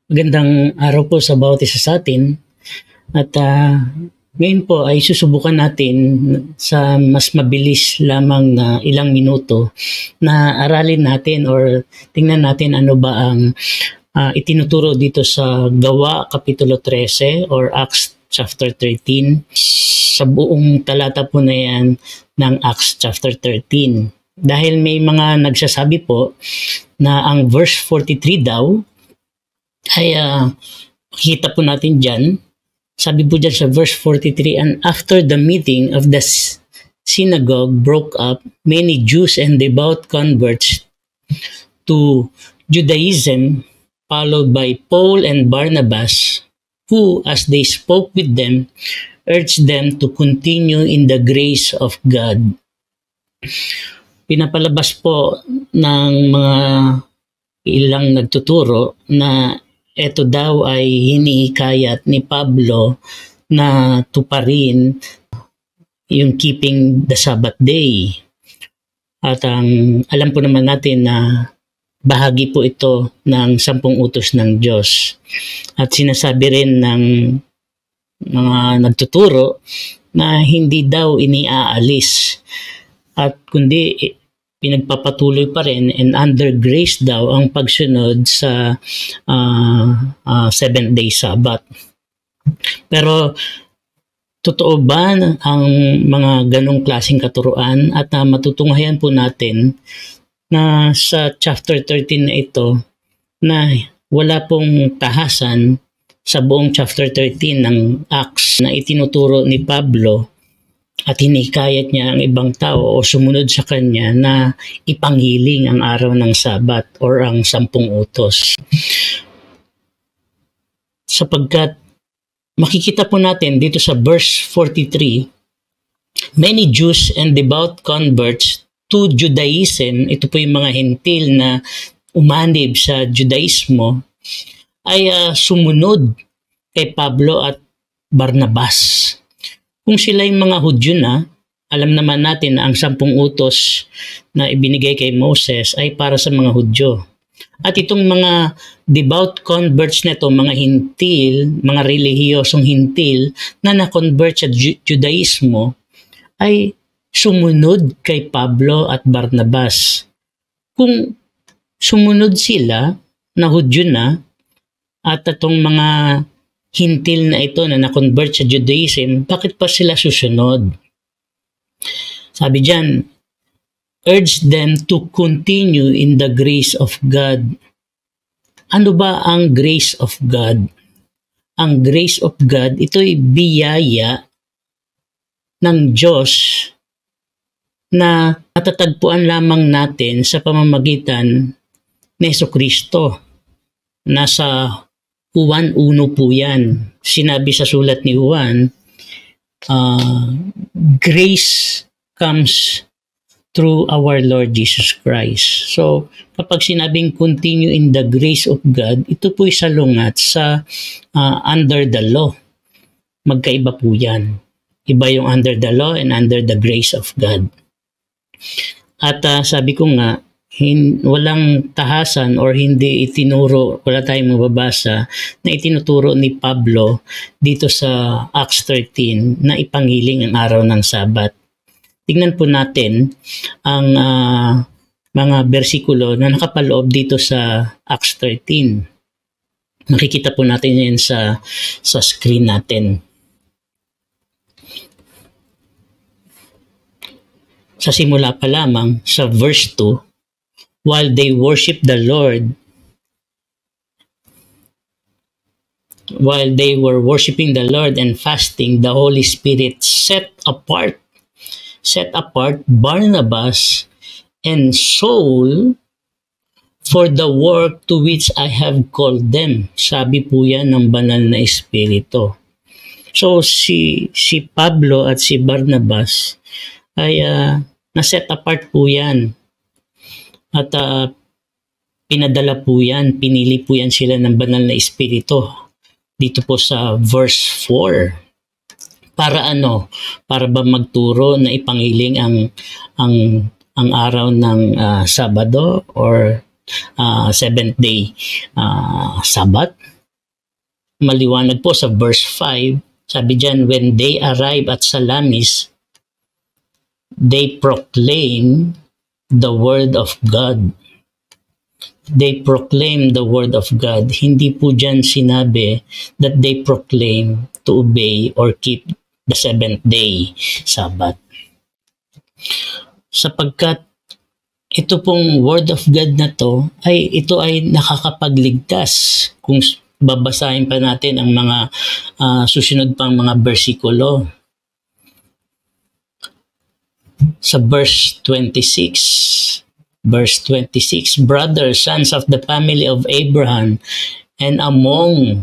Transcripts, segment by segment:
Magandang araw po sa bawat isa sa atin at ngayon po ay susubukan natin sa mas mabilis lamang na ilang minuto na aralin natin or tingnan natin ano ba ang itinuturo dito sa Gawa Kapitulo 13 or Acts chapter 13 sa buong talata po na yan ng Acts chapter 13. Dahil may mga nagsasabi po na ang verse 43 daw ay makikita po natin dyan. Sabi po dyan sa verse 43, "And after the meeting of the synagogue broke up, many Jews and devout converts to Judaism, followed by Paul and Barnabas, who, as they spoke with them, urged them to continue in the grace of God." Pinapalabas po ng mga ilang nagtuturo na ito daw ay hinihikayat ni Pablo na tuparin yung keeping the Sabbath day. At alam po naman natin na bahagi po ito ng 10 utos ng Diyos. At sinasabi rin ng mga nagtuturo na hindi daw iniaalis at kundi pinagpapatuloy pa rin and under grace daw ang pagsunod sa 7th-day Sabbath. Pero totoo ba ang mga ganong klaseng katuruan at matutunghayan po natin na sa chapter 13 na ito na wala pong tahasan sa buong chapter 13 ng Acts na itinuturo ni Pablo at hinikayat niya ang ibang tao o sumunod sa kanya na ipanghiling ang araw ng Sabat or ang 10 utos. Sapagkat makikita po natin dito sa verse 43, many Jews and devout converts to Judaism, ito po yung mga hentil na umanib sa Judaismo, ay sumunod kay Pablo at Barnabas. Kung sila yung mga Hudyo na, alam naman natin na ang 10 utos na ibinigay kay Moses ay para sa mga Hudyo. At itong mga devout converts na ito, mga hintil, mga relihiyosong hintil na na-convert sa Judaismo, ay sumunod kay Pablo at Barnabas. Kung sumunod sila na Hudyo na, at itong mga hintil na ito na na-convert sa Judaism, bakit pa sila susunod? Sabi dyan, urge them to continue in the grace of God. Ano ba ang grace of God? Ang grace of God, ito'y biyaya ng Diyos na natatagpuan lamang natin sa pamamagitan ni Jesucristo. Nasa Juan 1 po yan. Sinabi sa sulat ni Juan, grace comes through our Lord Jesus Christ. So, kapag sinabing continue in the grace of God, ito po'y salungat sa under the law. Magkaiba po yan. Iba yung under the law and under the grace of God. At sabi ko nga, walang tahasan or hindi itinuro, wala tayong mababasa na itinuturo ni Pablo dito sa Acts 13 na ipanghiling ang araw ng Sabat. Tingnan po natin ang mga bersikulo na nakapaloob dito sa Acts 13. Makikita po natin yan sa screen natin. Sa simula pa lamang, sa verse 2, while they worship the Lord, while they were worshiping the Lord and fasting, the Holy Spirit set apart Barnabas and Saul for the work to which I have called them. Sabi po yan ng banal na Espiritu. So si Pablo at si Barnabas ay na-set apart po yan. At pinadala po yan, pinili po yan sila ng banal na Espiritu. Dito po sa verse 4. Para ano? Para ba magturo na ipanghiling ang araw ng Sabado or 7th day Sabbath? maliwanag po sa verse 5. Sabi dyan, when they arrive at Salamis, they proclaim the word of God. They proclaim the word of God. Hindi po dyan sinabi that they proclaim to obey or keep the seventh day Sabbath. Sapagkat ito pong word of God na to ito ay nakakapagligtas. Kung babasahin pa natin ang mga susunod pang mga bersikulo. Sa verse 26, brothers, sons of the family of Abraham, and among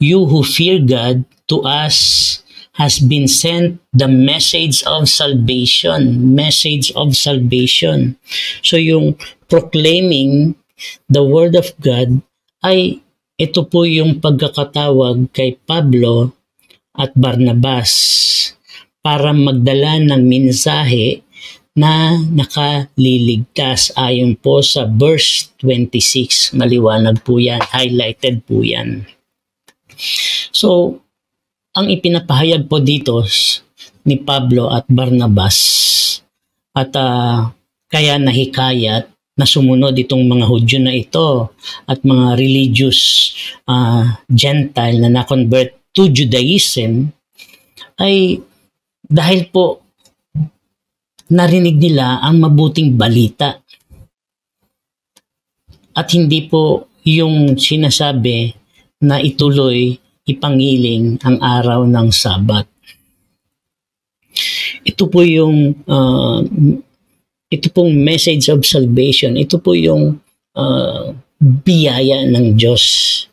you who fear God, to us has been sent the message of salvation. So yung proclaiming the word of God ay ito po yung pagkakatawag kay Pablo at Barnabas para magdala ng mensahe na nakaliligtas ayon po sa verse 26. Maliwanag po yan, highlighted po yan. So, ang ipinapahayag po dito ni Pablo at Barnabas at kaya nahikayat na sumunod itong mga Hudyo na ito at mga religious Gentile na na-convert to Judaism ay dahil po narinig nila ang mabuting balita at hindi po yung sinasabi na ituloy ipangiling ang araw ng Sabat. Ito po yung ito pong message of salvation. Ito po yung biyaya ng Diyos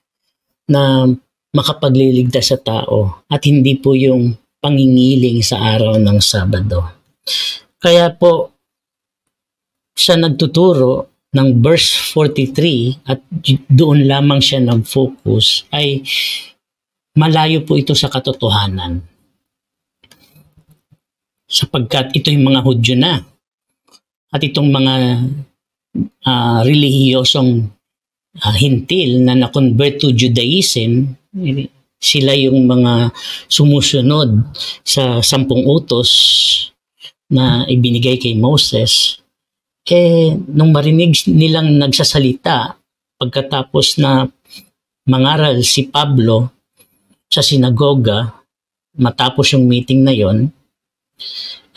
na makapagliligtas sa tao at hindi po yung pangingiling sa araw ng Sabado. Kaya po siya nagtuturo ng verse 43 at doon lamang siya nag-focus ay malayo po ito sa katotohanan. Sapagkat ito yung mga Hudyo na at itong mga relihiyosong hintil na na-convert to Judaism, sila yung mga sumusunod sa 10 utos na ibinigay kay Moses. Nung marinig nilang nagsasalita pagkatapos na mangaral si Pablo sa sinagoga, matapos yung meeting na yon,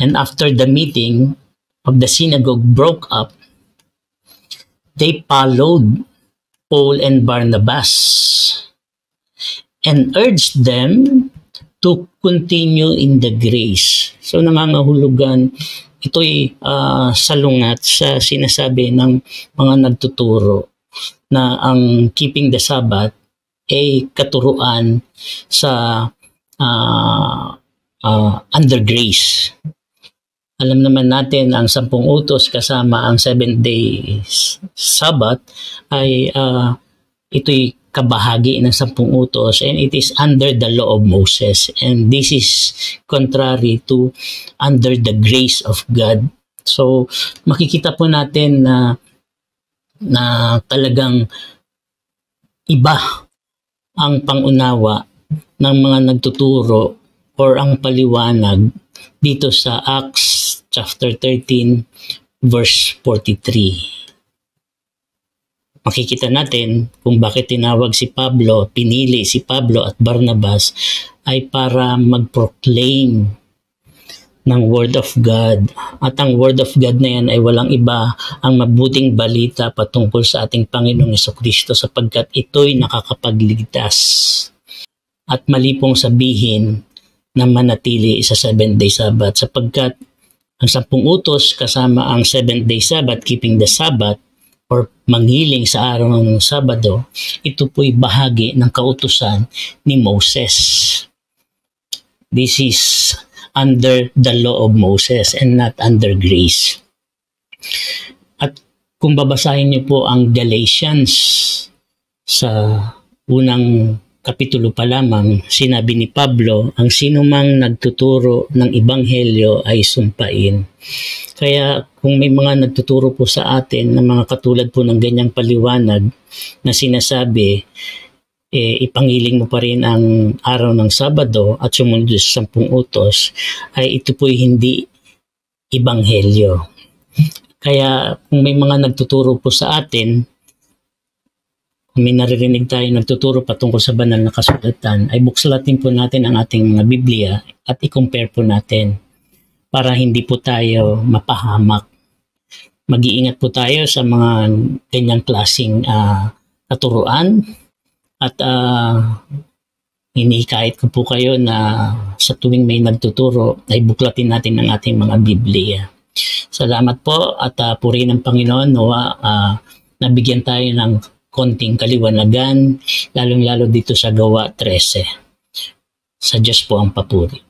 and after the meeting of the synagogue broke up, they followed Paul and Barnabas and urged them to continue in the grace. So nangangahulugan, ito'y salungat sa sinasabi ng mga nagtuturo na ang keeping the Sabbath ay katuruan sa under grace. Alam naman natin ang 10 utos kasama ang 7 days Sabbath ay ito'y kabahagi ng 10 utos and it is under the law of Moses, and this is contrary to under the grace of God. So makikita po natin na talagang iba ang pangunawa ng mga nagtuturo or ang paliwanag dito sa Acts chapter 13 verse 43. Makikita natin kung bakit pinili si Pablo at Barnabas ay para mag-proclaim ng Word of God. At ang Word of God na yan ay walang iba ang mabuting balita patungkol sa ating Panginoong Jesucristo, sapagkat ito'y nakakapagligtas. At mali pong sabihin na manatili sa 7-day Sabbath, sapagkat ang 10 utos kasama ang 7-day Sabbath, keeping the Sabbath, or manghiling sa araw ng Sabado, ito po'y bahagi ng kautusan ni Moses. This is under the law of Moses and not under grace. At kung babasahin niyo po ang Galatians sa unang kapitulo pa lamang, sinabi ni Pablo, ang sinumang nagtuturo ng ebanghelyo ay sumpain. Kaya kung may mga nagtuturo po sa atin na mga katulad po ng ganyang paliwanag na sinasabi ipangiling mo pa rin ang araw ng Sabado at sumunod sa 10 utos, ay ito po'y hindi ebanghelyo. Kaya kung may mga nagtuturo po sa atin, kung may naririnig tayo nagtuturo patungkol sa banal na kasulatan, ay buklatin po natin ang ating mga Biblia at i-compare po natin para hindi po tayo mapahamak. Mag-iingat po tayo sa mga ganyang klaseng katuruan at hinihikayat ko po kayo na sa tuwing may nagtuturo ay buklatin natin ang ating mga Biblia. Salamat po at purihin ng Panginoon, nabigyan tayo ng konting kaliwanagan, lalong-lalo dito sa Gawa 13. Sa Diyos po ang papuri.